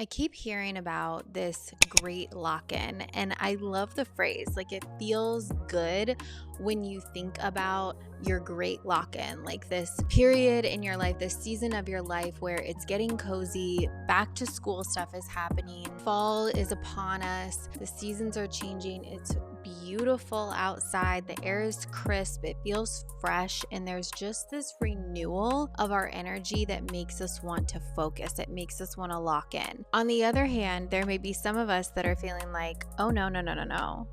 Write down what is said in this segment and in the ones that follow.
I keep hearing about this great lock-in, and I love the phrase. Like, it feels good when you think about your great lock-in, like this period in your life, this season of your life where it's getting cozy, back to school stuff is happening, fall is upon us, the seasons are changing, it's beautiful outside, the air is crisp, it feels fresh, and there's just this renewal of our energy that makes us want to focus. It makes us want to lock in. On the other hand, there may be some of us that are feeling like, oh no.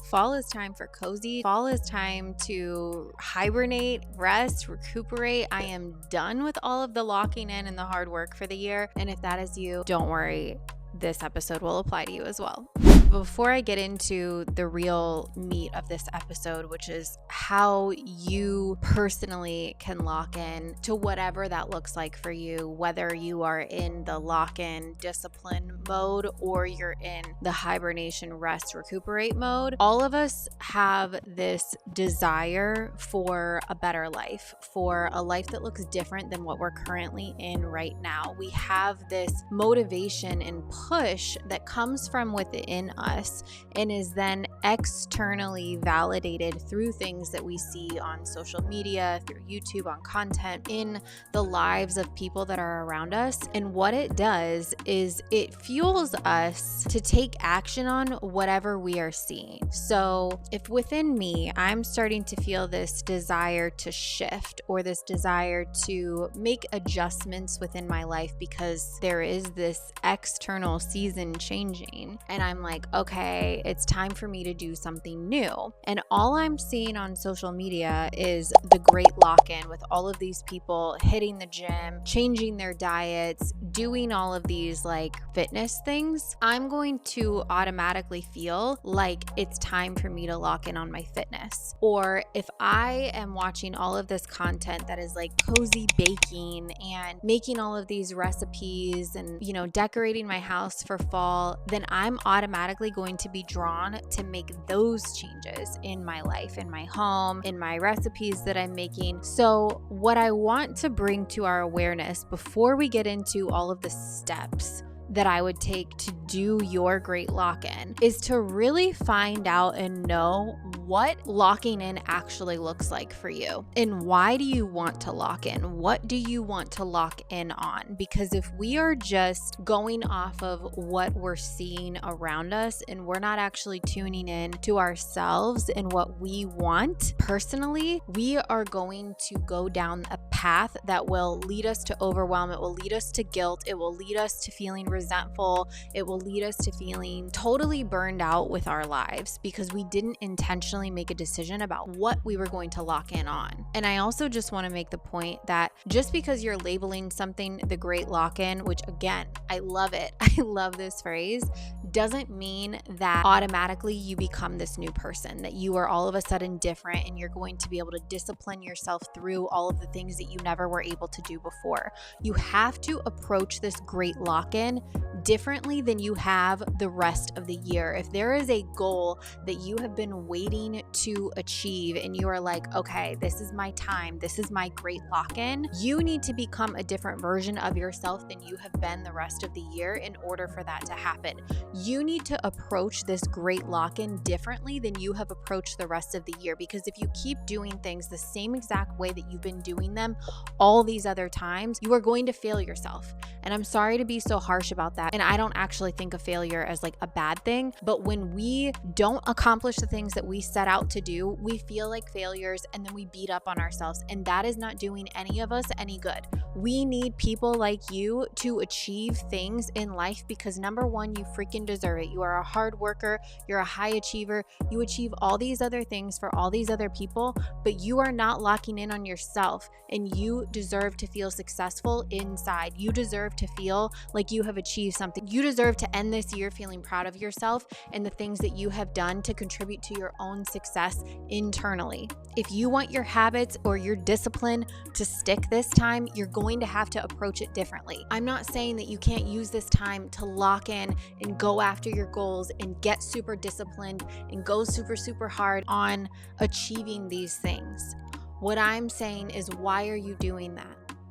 Fall is time for cozy. Fall is time to hibernate, rest, recuperate. I am done with all of the locking in and the hard work for the year. And if that is you, don't worry. This episode will apply to you as well. Before I get into the real meat of this episode, which is how you personally can lock in to whatever that looks like for you, whether you are in the lock-in discipline mode or you're in the hibernation, rest, recuperate mode, all of us have this desire for a better life, for a life that looks different than what we're currently in right now. We have this motivation and push that comes from within us and is then externally validated through things that we see on social media, through YouTube, on content, in the lives of people that are around us. And what it does is it fuels us to take action on whatever we are seeing. So if within me, I'm starting to feel this desire to shift or this desire to make adjustments within my life because there is this external season changing, and I'm like, okay, it's time for me to do something new. And all I'm seeing on social media is the great lock-in with all of these people hitting the gym, changing their diets, doing all of these like fitness things. I'm going to automatically feel like it's time for me to lock in on my fitness. Or if I am watching all of this content that is like cozy baking and making all of these recipes and, decorating my house for fall, then I'm automatically going to be drawn to make those changes in my life, in my home, in my recipes that I'm making. So what I want to bring to our awareness before we get into all of the steps that I would take to do your great lock-in is to really find out and know what locking in actually looks like for you. And why do you want to lock in? What do you want to lock in on? Because if we are just going off of what we're seeing around us and we're not actually tuning in to ourselves and what we want personally, we are going to go down a path that will lead us to overwhelm. It will lead us to guilt. It will lead us to feeling resentful. It will lead us to feeling totally burned out with our lives because we didn't intentionally make a decision about what we were going to lock in on. And I also just want to make the point that just because you're labeling something the great lock-in, which again, I love it. I love this phrase, doesn't mean that automatically you become this new person, that you are all of a sudden different and you're going to be able to discipline yourself through all of the things that you never were able to do before. You have to approach this great lock-in differently than you have the rest of the year. If there is a goal that you have been waiting to achieve and you are like, okay, this is my time, this is my great lock-in, you need to become a different version of yourself than you have been the rest of the year in order for that to happen. You need to approach this great lock-in differently than you have approached the rest of the year, because if you keep doing things the same exact way that you've been doing them all these other times, you are going to fail yourself. And I'm sorry to be so harsh about that. And I don't actually think of failure as like a bad thing, but when we don't accomplish the things that we set out to do, we feel like failures and then we beat up on ourselves. And that is not doing any of us any good. We need people like you to achieve things in life because number one, you freaking deserve it. You are a hard worker. You're a high achiever. You achieve all these other things for all these other people, but you are not locking in on yourself, and you deserve to feel successful inside. You deserve to feel like you have achieved something. You deserve to end this year feeling proud of yourself and the things that you have done to contribute to your own success internally. If you want your habits or your discipline to stick this time, you're going to have to approach it differently. I'm not saying that you can't use this time to lock in and go after your goals and get super disciplined and go super hard on achieving these things. What I'm saying is, why are you doing that?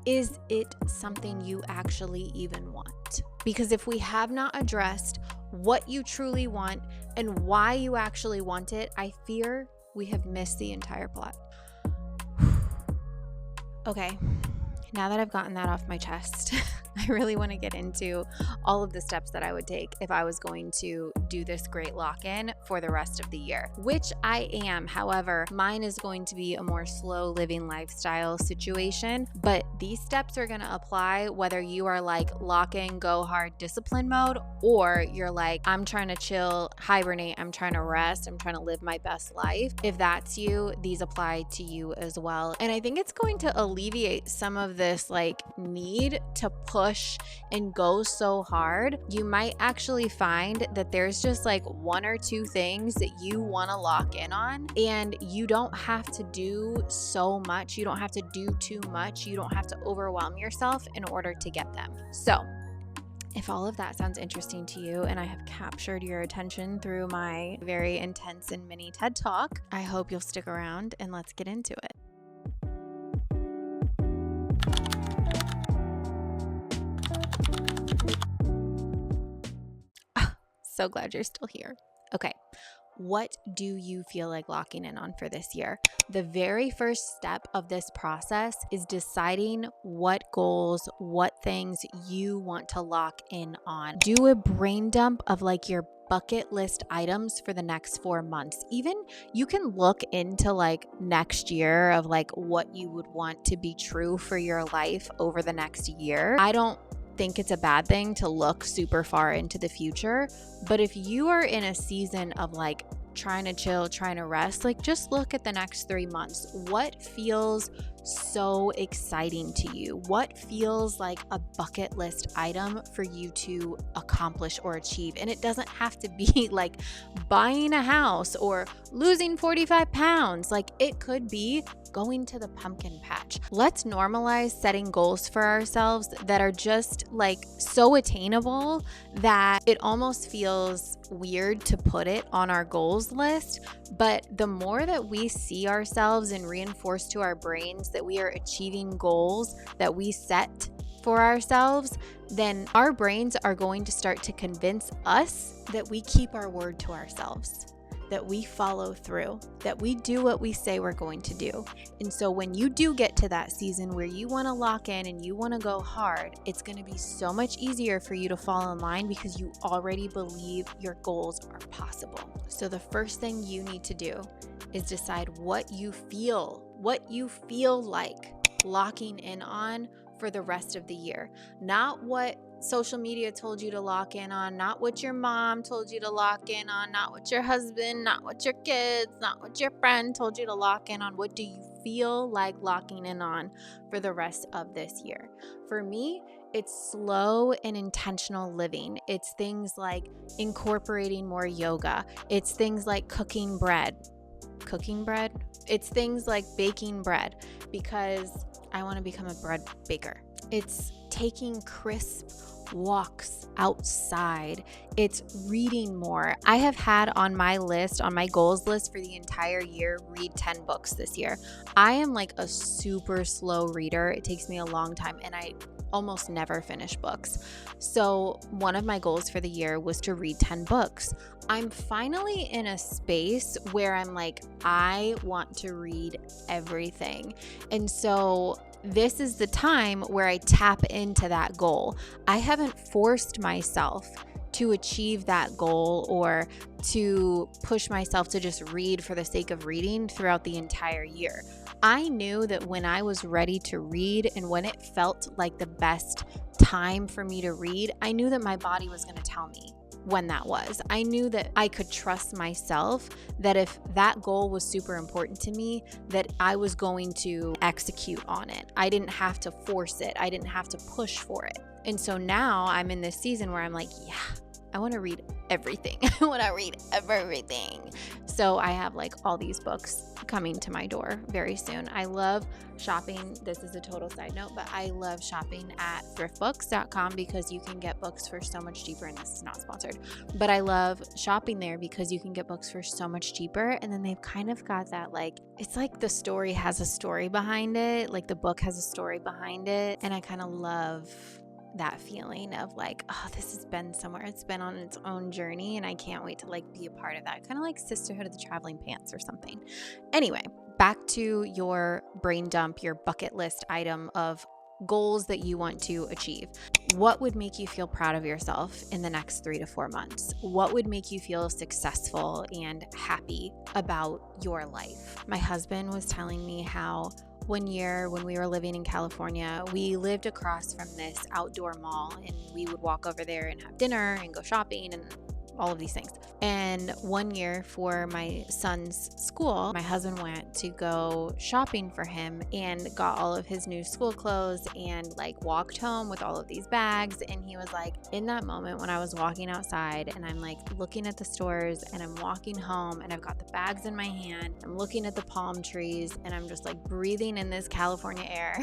Is it something you actually even want? Because if we have not addressed what you truly want and why you actually want it, I fear we have missed the entire plot. Okay, now that I've gotten that off my chest, I really want to get into all of the steps that I would take if I was going to do this great lock-in for the rest of the year, which I am. However, mine is going to be a more slow living lifestyle situation, but these steps are going to apply whether you are like lock in, go hard, discipline mode, or you're like, I'm trying to chill, hibernate, I'm trying to rest, I'm trying to live my best life. If that's you, these apply to you as well. And I think it's going to alleviate some of this like need to push and go so hard. You might actually find that there's just like one or two things that you want to lock in on, and you don't have to do so much. You don't have to do too much. You don't have to overwhelm yourself in order to get them. So if all of that sounds interesting to you and I have captured your attention through my very intense and mini TED Talk, I hope you'll stick around and let's get into it. So glad you're still here. Okay, what do you feel like locking in on for this year? The very first step of this process is deciding what goals, what things you want to lock in on. Do a brain dump of like your bucket list items for the next 4 months. Even you can look into like next year of like what you would want to be true for your life over the next year. I don't think it's a bad thing to look super far into the future, but if you are in a season of like trying to chill, trying to rest, like just look at the next 3 months. What feels so exciting to you? What feels like a bucket list item for you to accomplish or achieve? And it doesn't have to be like buying a house or losing 45 pounds. Like it could be going to the pumpkin patch. Let's normalize setting goals for ourselves that are just like so attainable that it almost feels weird to put it on our goals list. But the more that we see ourselves and reinforce to our brains that we are achieving goals that we set for ourselves, then our brains are going to start to convince us that we keep our word to ourselves, that we follow through, that we do what we say we're going to do. And so when you do get to that season where you want to lock in and you want to go hard, it's going to be so much easier for you to fall in line because you already believe your goals are possible. So the first thing you need to do is decide what you feel like locking in on for the rest of the year. Not what social media told you to lock in on, not what your mom told you to lock in on, not what your husband, not what your kids, not what your friend told you to lock in on. What do you feel like locking in on for the rest of this year? For me, it's slow and intentional living. It's things like incorporating more yoga. It's things like cooking bread. It's things like baking bread because I want to become a bread baker. It's taking crisp walks outside. It's reading more. I have had on my list, on my goals list for the entire year, read 10 books this year. I am like a super slow reader. It takes me a long time and I almost never finish books. So one of my goals for the year was to read 10 books. I'm finally in a space where I'm like, I want to read everything. And so this is the time where I tap into that goal. I haven't forced myself to achieve that goal or to push myself to just read for the sake of reading throughout the entire year. I knew that when I was ready to read and when it felt like the best time for me to read, I knew that my body was going to tell me when that was. I knew that I could trust myself, that if that goal was super important to me, that I was going to execute on it. I didn't have to force it. I didn't have to push for it. And so now I'm in this season where I'm like, yeah, I want to read everything. I want to read everything. So I have like all these books coming to my door very soon. I love shopping. This is a total side note, but I love shopping at thriftbooks.com because you can get books for so much cheaper. And this is not sponsored, but I love shopping there because you can get books for so much cheaper. And then they've kind of got that like, it's like the story has a story behind it. Like the book has a story behind it. And I kind of love that feeling of like, oh, this has been somewhere. It's been on its own journey and I can't wait to like be a part of that. Kind of like Sisterhood of the Traveling Pants or something. Anyway, back to your brain dump, your bucket list item of goals that you want to achieve. What would make you feel proud of yourself in the next 3 to 4 months? What would make you feel successful and happy about your life? My husband was telling me how one year when we were living in California, we lived across from this outdoor mall and we would walk over there and have dinner and go shopping and all of these things. And one year for my son's school, my husband went to go shopping for him and got all of his new school clothes and like walked home with all of these bags. And he was like, in that moment when I was walking outside and I'm like looking at the stores and I'm walking home and I've got the bags in my hand, I'm looking at the palm trees and I'm just like breathing in this California air.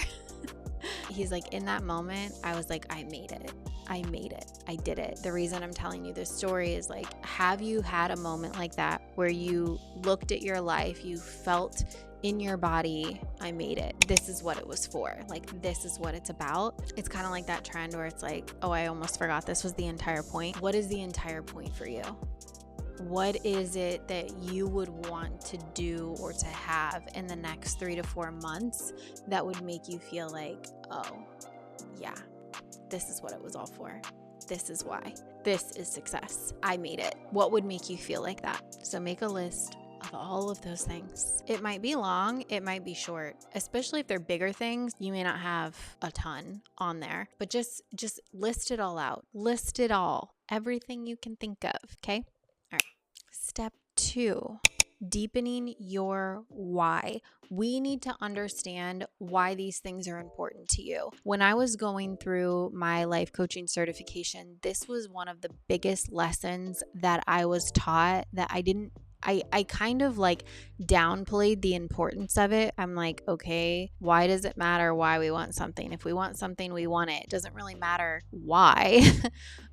He's like, in that moment, I was like, I made it. I made it. I did it. The reason I'm telling you this story is like, have you had a moment like that where you looked at your life, you felt in your body, I made it. This is what it was for. Like, this is what it's about. It's kind of like that trend where it's like, oh, I almost forgot this was the entire point. What is the entire point for you? What is it that you would want to do or to have in the next 3 to 4 months that would make you feel like, oh, yeah, this is what it was all for. This is why. This is success. I made it. What would make you feel like that? So make a list of all of those things. It might be long, it might be short, especially if they're bigger things. You may not have a ton on there, but just list it all out. List it all. Everything you can think of, okay? All right. Step 2, deepening your why. We need to understand why these things are important to you. When I was going through my life coaching certification, this was one of the biggest lessons that I was taught that I kind of like downplayed the importance of it. I'm like, okay, why does it matter why we want something? If we want something, we want it. It doesn't really matter why,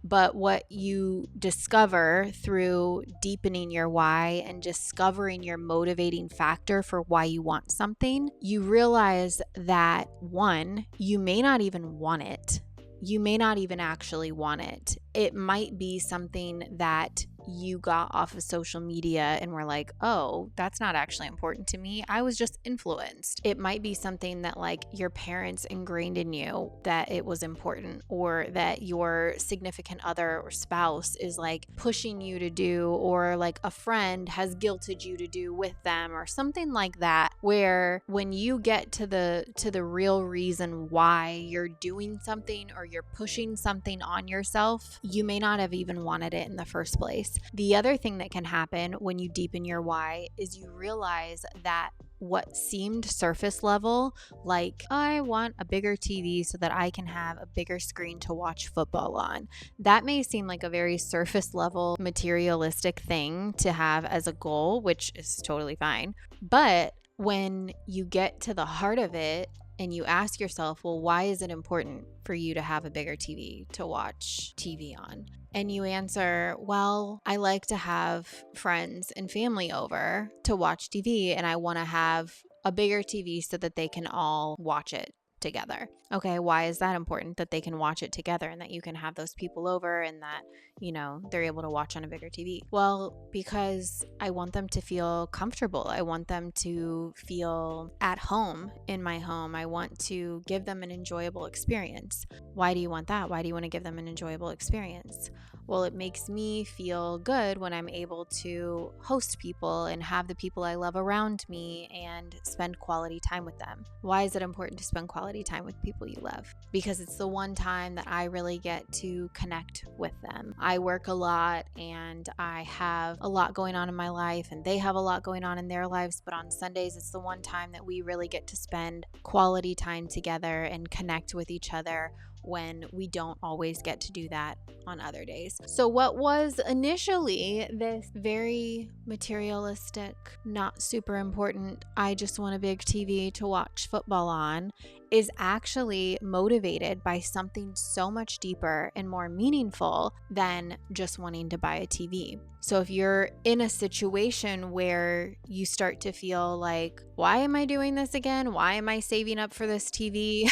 but what you discover through deepening your why and discovering your motivating factor for why you want something, you realize that 1, you may not even want it. You may not even actually want it. It might be something that you got off of social media and were like, oh, that's not actually important to me. I was just influenced. It might be something that like your parents ingrained in you that it was important, or that your significant other or spouse is like pushing you to do, or like a friend has guilted you to do with them, or something like that, where when you get to the real reason why you're doing something or you're pushing something on yourself, you may not have even wanted it in the first place. The other thing that can happen when you deepen your why is you realize that what seemed surface level, like I want a bigger TV so that I can have a bigger screen to watch football on, that may seem like a very surface level materialistic thing to have as a goal, which is totally fine. But when you get to the heart of it and you ask yourself, well, why is it important for you to have a bigger TV to watch TV on? And you answer, well, I like to have friends and family over to watch TV, and I want to have a bigger TV so that they can all watch it together. Okay, why is that important that they can watch it together and that you can have those people over and that, you know, they're able to watch on a bigger TV? Well, because I want them to feel comfortable. I want them to feel at home in my home. I want to give them an enjoyable experience. Why do you want that? Why do you want to give them an enjoyable experience? Well, it makes me feel good when I'm able to host people and have the people I love around me and spend quality time with them. Why is it important to spend quality time with people you love? Because it's the one time that I really get to connect with them. I work a lot and I have a lot going on in my life and they have a lot going on in their lives, but on Sundays it's the one time that we really get to spend quality time together and connect with each other when we don't always get to do that on other days. So what was initially this very materialistic, not super important, I just want a big TV to watch football on, is actually motivated by something so much deeper and more meaningful than just wanting to buy a TV. So if you're in a situation where you start to feel like, why am I doing this again? Why am I saving up for this TV?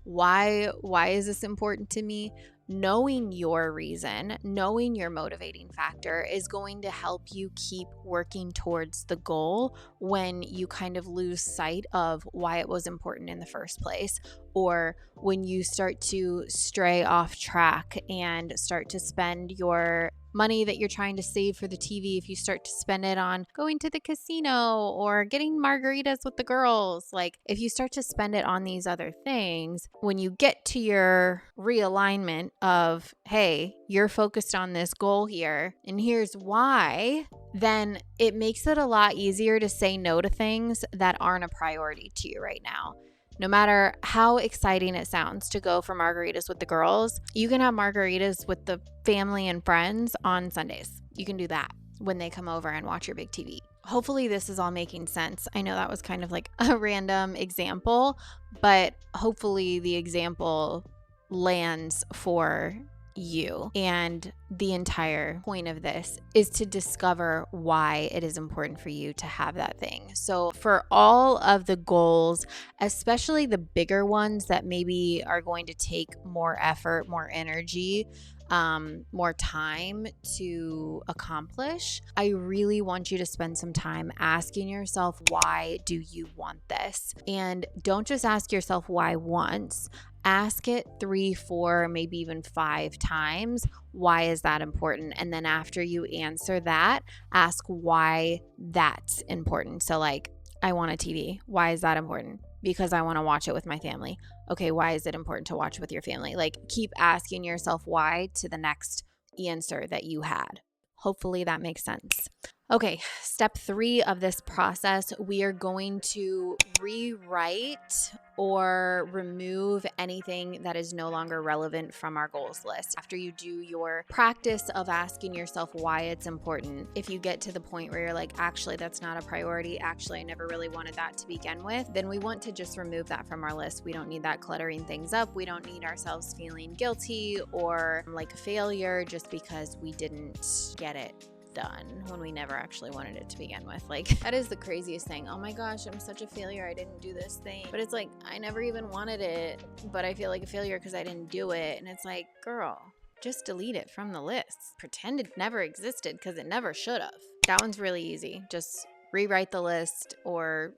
Why is this important to me? Knowing your reason, knowing your motivating factor is going to help you keep working towards the goal when you kind of lose sight of why it was important in the first place, or when you start to stray off track and start to spend your money that you're trying to save for the TV, if you start to spend it on going to the casino or getting margaritas with the girls, like if you start to spend it on these other things, when you get to your realignment of, hey, you're focused on this goal here and here's why, then it makes it a lot easier to say no to things that aren't a priority to you right now. No matter how exciting it sounds to go for margaritas with the girls, you can have margaritas with the family and friends on Sundays. You can do that when they come over and watch your big TV. Hopefully this is all making sense. I know that was kind of like a random example, but hopefully the example lands for you. And the entire point of this is to discover why it is important for you to have that thing. So for all of the goals, especially the bigger ones that maybe are going to take more effort, more energy, more time to accomplish, I really want you to spend some time asking yourself, why do you want this? And don't just ask yourself why once. Ask it 3, 4, maybe even 5 times. Why is that important? And then after you answer that, ask why that's important. So like, I want a TV. Why is that important? Because I want to watch it with my family. Okay, why is it important to watch with your family? Like, keep asking yourself why to the next answer that you had. Hopefully that makes sense. Okay, step 3 of this process, we are going to rewrite or remove anything that is no longer relevant from our goals list. After you do your practice of asking yourself why it's important, if you get to the point where you're like, actually, that's not a priority, actually, I never really wanted that to begin with, then we want to just remove that from our list. We don't need that cluttering things up. We don't need ourselves feeling guilty or like a failure just because we didn't get it done when we never actually wanted it to begin with. Like, that is the craziest thing. Oh my gosh, I'm such a failure. I didn't do this thing. But it's like, I never even wanted it, but I feel like a failure because I didn't do it. And it's like, girl, just delete it from the list. Pretend it never existed because it never should have. That one's really easy. Just rewrite the list or,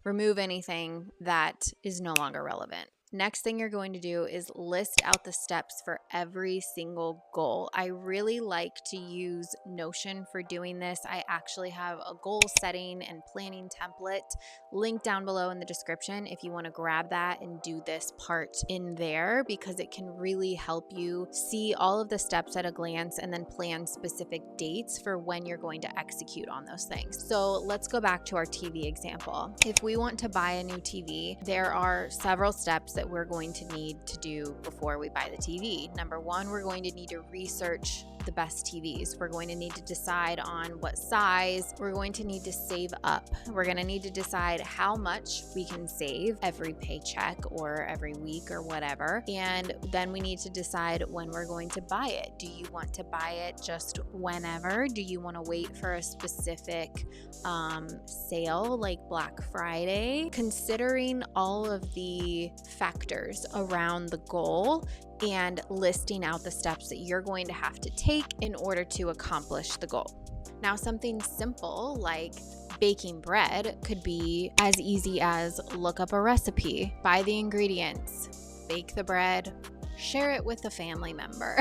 remove anything that is no longer relevant. Next thing you're going to do is list out the steps for every single goal. I really like to use Notion for doing this. I actually have a goal setting and planning template linked down below in the description if you want to grab that and do this part in there, because it can really help you see all of the steps at a glance and then plan specific dates for when you're going to execute on those things. So let's go back to our TV example. If we want to buy a new TV, there are several steps that we're going to need to do before we buy the TV. Number 1, we're going to need to research the best TVs. We're going to need to decide on what size. We're going to need to save up. We're going to need to decide how much we can save every paycheck or every week or whatever. And then we need to decide when we're going to buy it. Do you want to buy it just whenever? Do you want to wait for a specific sale like Black Friday? Considering all of the factors around the goal and listing out the steps that you're going to have to take in order to accomplish the goal. Now, something simple like baking bread could be as easy as look up a recipe, buy the ingredients, bake the bread, share it with a family member.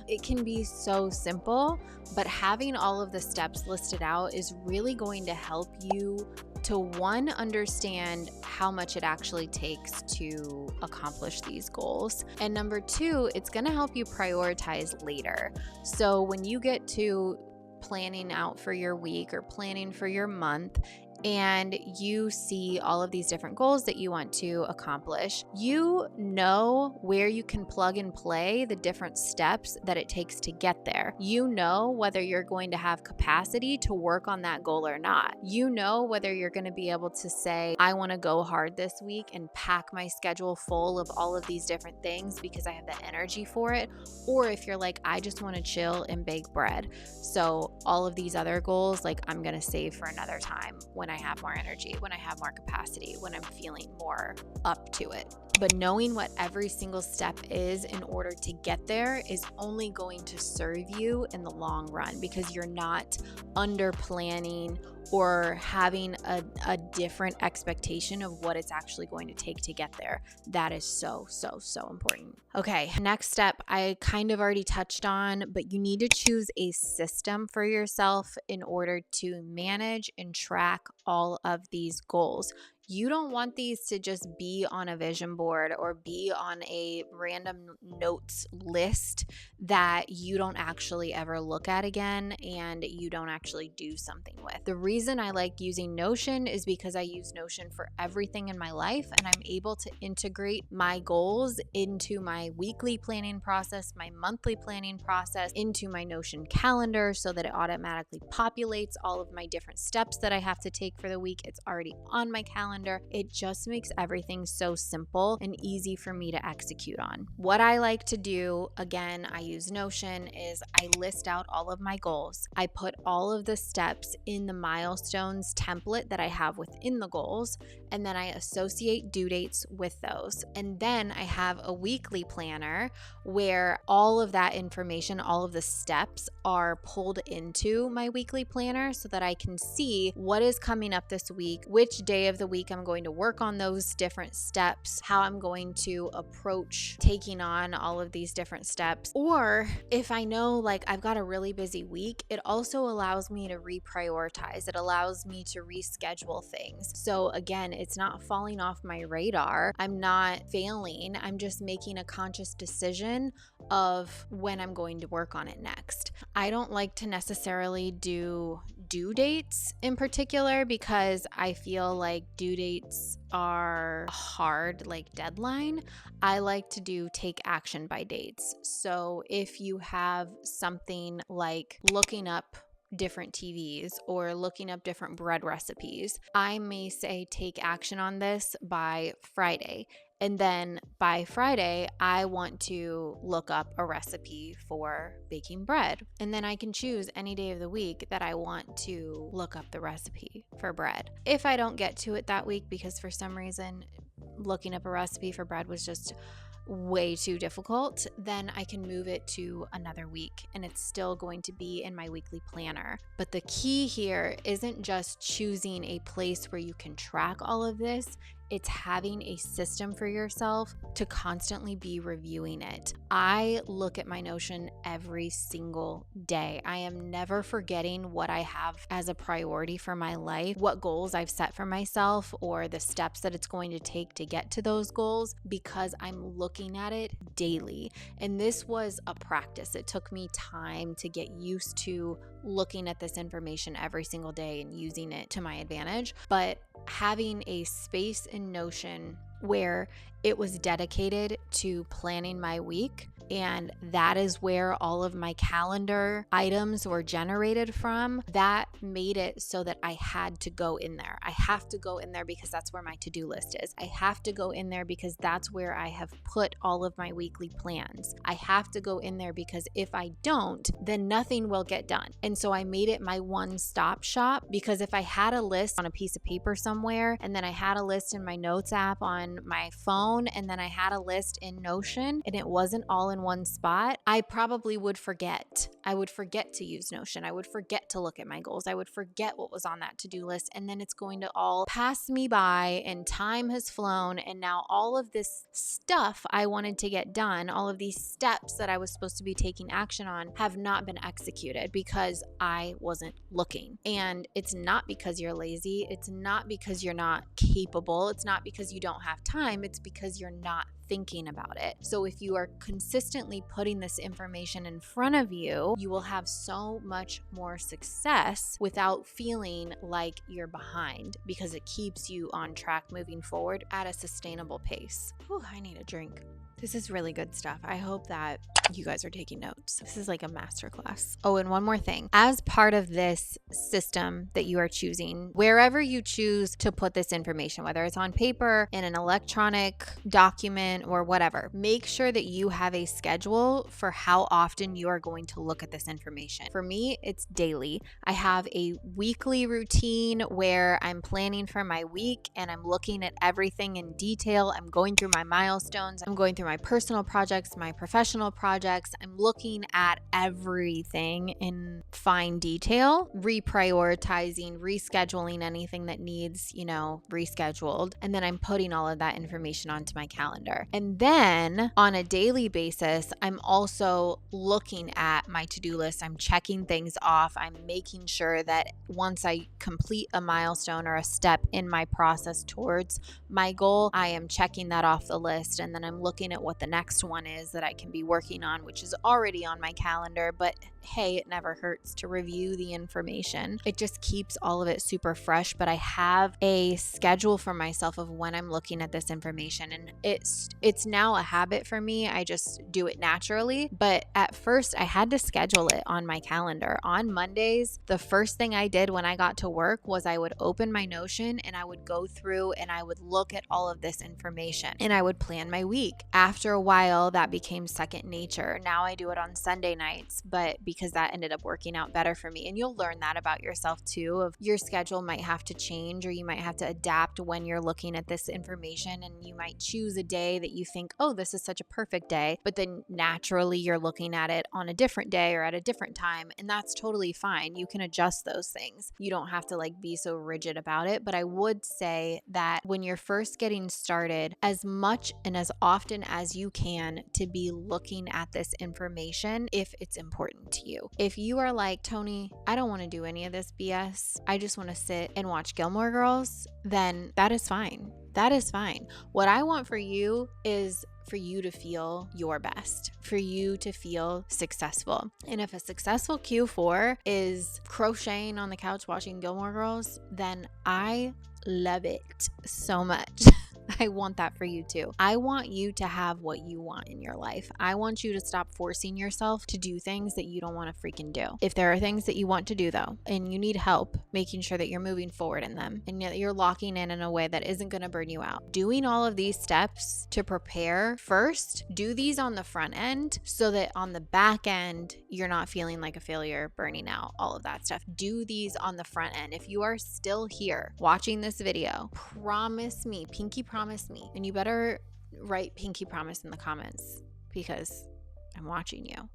It can be so simple, but having all of the steps listed out is really going to help you to, 1, understand how much it actually takes to accomplish these goals. And number 2, it's going to help you prioritize later. So when you get to planning out for your week or planning for your month, and you see all of these different goals that you want to accomplish, you know where you can plug and play the different steps that it takes to get there. You know whether you're going to have capacity to work on that goal or not. You know whether you're going to be able to say, I want to go hard this week and pack my schedule full of all of these different things because I have the energy for it. Or if you're like, I just want to chill and bake bread. So all of these other goals, like I'm going to save for another time when I have more energy, when I have more capacity, when I'm feeling more up to it. But knowing what every single step is in order to get there is only going to serve you in the long run, because you're not under planning or having a different expectation of what it's actually going to take to get there. That is so important. Okay, next step I kind of already touched on, but you need to choose a system for yourself in order to manage and track all of these goals. You don't want these to just be on a vision board or be on a random notes list that you don't actually ever look at again and you don't actually do something with. The reason I like using Notion is because I use Notion for everything in my life, and I'm able to integrate my goals into my weekly planning process, my monthly planning process, into my Notion calendar so that it automatically populates all of my different steps that I have to take for the week. It's already on my calendar. It just makes everything so simple and easy for me to execute on. What I like to do, again, I use Notion, is I list out all of my goals. I put all of the steps in the milestones template that I have within the goals, and then I associate due dates with those. And then I have a weekly planner where all of that information, all of the steps are pulled into my weekly planner so that I can see what is coming up this week, which day of the week I'm going to work on those different steps, how I'm going to approach taking on all of these different steps. Or if I know like I've got a really busy week, it also allows me to reprioritize. It allows me to reschedule things. So again, it's not falling off my radar. I'm not failing. I'm just making a conscious decision of when I'm going to work on it next. I don't like to necessarily do due dates in particular because I feel like due dates are a hard like deadline. I like to do take action by dates. So if you have something like looking up different TVs or looking up different bread recipes, I may say take action on this by Friday. And then by Friday, I want to look up a recipe for baking bread. And then I can choose any day of the week that I want to look up the recipe for bread. If I don't get to it that week because for some reason looking up a recipe for bread was just way too difficult, then I can move it to another week and it's still going to be in my weekly planner. But the key here isn't just choosing a place where you can track all of this. It's having a system for yourself to constantly be reviewing it. I look at my Notion every single day. I am never forgetting what I have as a priority for my life, what goals I've set for myself, or the steps that it's going to take to get to those goals, because I'm looking at it daily. And this was a practice. It took me time to get used to looking at this information every single day and using it to my advantage. But having a space in Notion where it was dedicated to planning my week, and that is where all of my calendar items were generated from, that made it so that I had to go in there. I have to go in there because that's where my to-do list is. I have to go in there because that's where I have put all of my weekly plans. I have to go in there because if I don't, then nothing will get done. And so I made it my one-stop shop, because if I had a list on a piece of paper somewhere, and then I had a list in my notes app on my phone, and then I had a list in Notion, and it wasn't all in one spot, I probably would forget. I would forget to use Notion. I would forget to look at my goals. I would forget what was on that to-do list, and then it's going to all pass me by, and time has flown, and now all of this stuff I wanted to get done, all of these steps that I was supposed to be taking action on, have not been executed because I wasn't looking. And it's not because you're lazy. It's not because you're not capable. It's not because you don't have time. It's because you're not thinking about it. So if you are consistently putting this information in front of you, you will have so much more success without feeling like you're behind, because it keeps you on track moving forward at a sustainable pace. Whew, I need a drink. This is really good stuff. I hope that you guys are taking notes. This is like a masterclass. Oh, and one more thing. As part of this system that you are choosing, wherever you choose to put this information, whether it's on paper, in an electronic document, or whatever, make sure that you have a schedule for how often you are going to look at this information. For me, it's daily. I have a weekly routine where I'm planning for my week and I'm looking at everything in detail. I'm going through my milestones. I'm going through my personal projects, my professional projects. I'm looking at everything in fine detail, reprioritizing, rescheduling anything that needs, rescheduled. And then I'm putting all of that information onto my calendar. And then on a daily basis, I'm also looking at my to-do list. I'm checking things off. I'm making sure that once I complete a milestone or a step in my process towards my goal, I am checking that off the list. And then I'm looking at what the next one is that I can be working on, which is already on my calendar. But hey, it never hurts to review the information. It just keeps all of it super fresh. But I have a schedule for myself of when I'm looking at this information. And it's now a habit for me. I just do it naturally. But at first, I had to schedule it on my calendar. On Mondays, the first thing I did when I got to work was I would open my Notion and I would go through and I would look at all of this information and I would plan my week. After a while, that became second nature. Now I do it on Sunday nights, but because that ended up working out better for me. And you'll learn that about yourself too, of your schedule might have to change, or you might have to adapt when you're looking at this information, and you might choose a day that you think, oh, this is such a perfect day, but then naturally you're looking at it on a different day or at a different time, and that's totally fine. You can adjust those things. You don't have to be so rigid about it. But I would say that when you're first getting started, as much and as often as you can, to be looking at this information if it's important to you. If you are like, Tony, I don't want to do any of this BS, I just want to sit and watch Gilmore Girls, then that is fine. That is fine. What I want for you is for you to feel your best, for you to feel successful. And if a successful Q4 is crocheting on the couch watching Gilmore Girls, then I love it so much. I want that for you too. I want you to have what you want in your life. I want you to stop forcing yourself to do things that you don't want to freaking do. If there are things that you want to do though, and you need help making sure that you're moving forward in them, and yet you're locking in a way that isn't going to burn you out, doing all of these steps to prepare first, do these on the front end so that on the back end, you're not feeling like a failure, burning out, all of that stuff. Do these on the front end. If you are still here watching this video, promise me, pinky promise me, and you better write pinky promise in the comments because I'm watching you.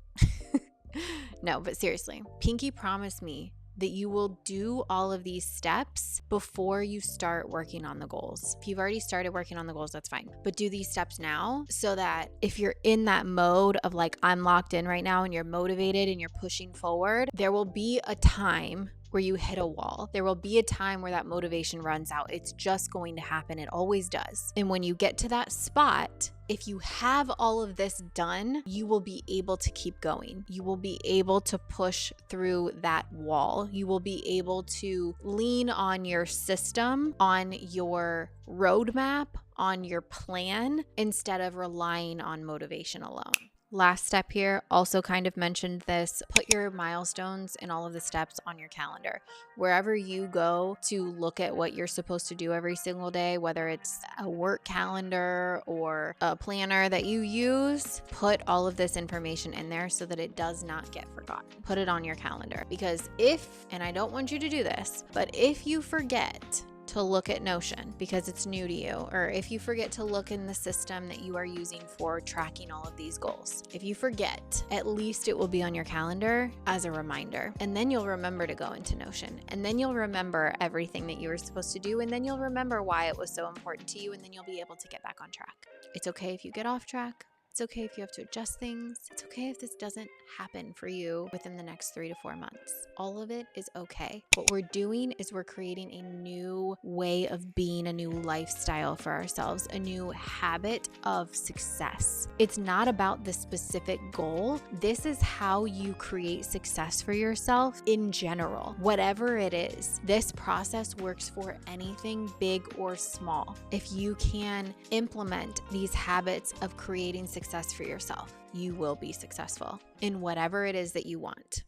No, but seriously, pinky promise me that you will do all of these steps before you start working on the goals. If you've already started working on the goals, that's fine. But do these steps now so that if you're in that mode of I'm locked in right now and you're motivated and you're pushing forward, there will be a time where you hit a wall. There will be a time where that motivation runs out. It's just going to happen. It always does. And when you get to that spot, if you have all of this done, you will be able to keep going. You will be able to push through that wall. You will be able to lean on your system, on your roadmap, on your plan, instead of relying on motivation alone. Last step here, also kind of mentioned this, put your milestones and all of the steps on your calendar. Wherever you go to look at what you're supposed to do every single day, whether it's a work calendar or a planner that you use, put all of this information in there so that it does not get forgotten. Put it on your calendar, because and I don't want you to do this, but if you forget to look at Notion because it's new to you, or if you forget to look in the system that you are using for tracking all of these goals, if you forget, at least it will be on your calendar as a reminder. And then you'll remember to go into Notion, and then you'll remember everything that you were supposed to do, and then you'll remember why it was so important to you, and then you'll be able to get back on track. It's okay if you get off track. It's okay if you have to adjust things. It's okay if this doesn't happen for you within the next 3 to 4 months. All of it is okay. What we're doing is we're creating a new way of being, a new lifestyle for ourselves, a new habit of success. It's not about the specific goal. This is how you create success for yourself in general, whatever it is. This process works for anything big or small. If you can implement these habits of creating success for yourself, you will be successful in whatever it is that you want.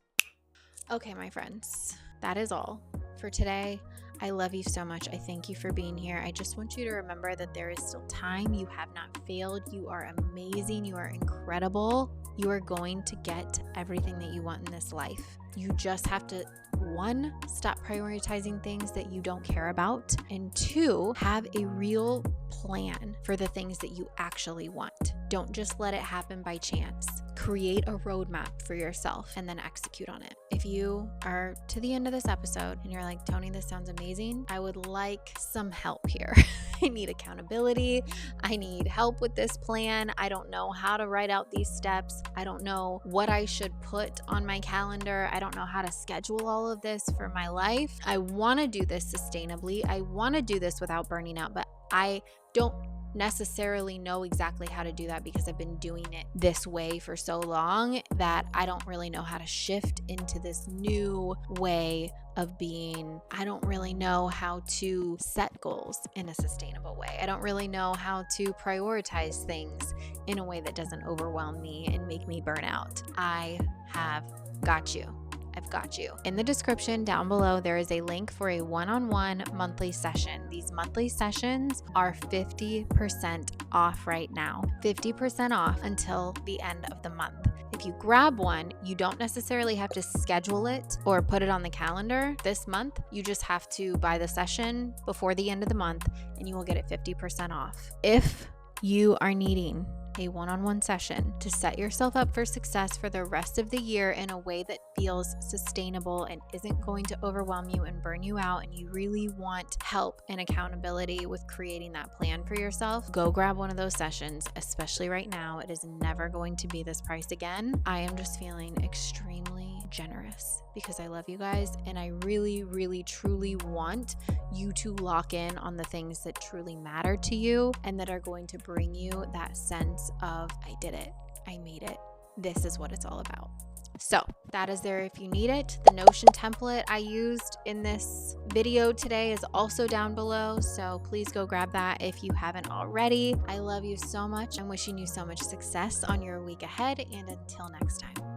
Okay, my friends, that is all for today. I love you so much. I thank you for being here. I just want you to remember that there is still time. You have not failed. You are amazing. You are incredible. You are going to get everything that you want in this life. You just have to, 1, stop prioritizing things that you don't care about, and 2, have a real plan for the things that you actually want. Don't just let it happen by chance. Create a roadmap for yourself and then execute on it. If you are to the end of this episode and you're like, Tony, this sounds amazing, I would like some help here. I need accountability. I need help with this plan. I don't know how to write out these steps. I don't know what I should put on my calendar. I don't know how to schedule all of this for my life. I want to do this sustainably. I want to do this without burning out, but I don't necessarily know exactly how to do that because I've been doing it this way for so long that I don't really know how to shift into this new way of being. I don't really know how to set goals in a sustainable way. I don't really know how to prioritize things in a way that doesn't overwhelm me and make me burn out. I have got you. I've got you. In the description down below, there is a link for a one-on-one monthly session. These monthly sessions are 50% off right now. 50% off until the end of the month. If you grab one, you don't necessarily have to schedule it or put it on the calendar this month. You just have to buy the session before the end of the month and you will get it 50% off. If you are needing a one-on-one session to set yourself up for success for the rest of the year in a way that feels sustainable and isn't going to overwhelm you and burn you out, and you really want help and accountability with creating that plan for yourself, go grab one of those sessions, especially right now. It is never going to be this price again. I am just feeling extremely generous because I love you guys and I really, really, truly want you to lock in on the things that truly matter to you and that are going to bring you that sense of, I did it, I made it, this is what it's all about. So that is there if you need it. The Notion template I used in this video today is also down below, so please go grab that if you haven't already. I love you so much. I'm wishing you so much success on your week ahead, and until next time.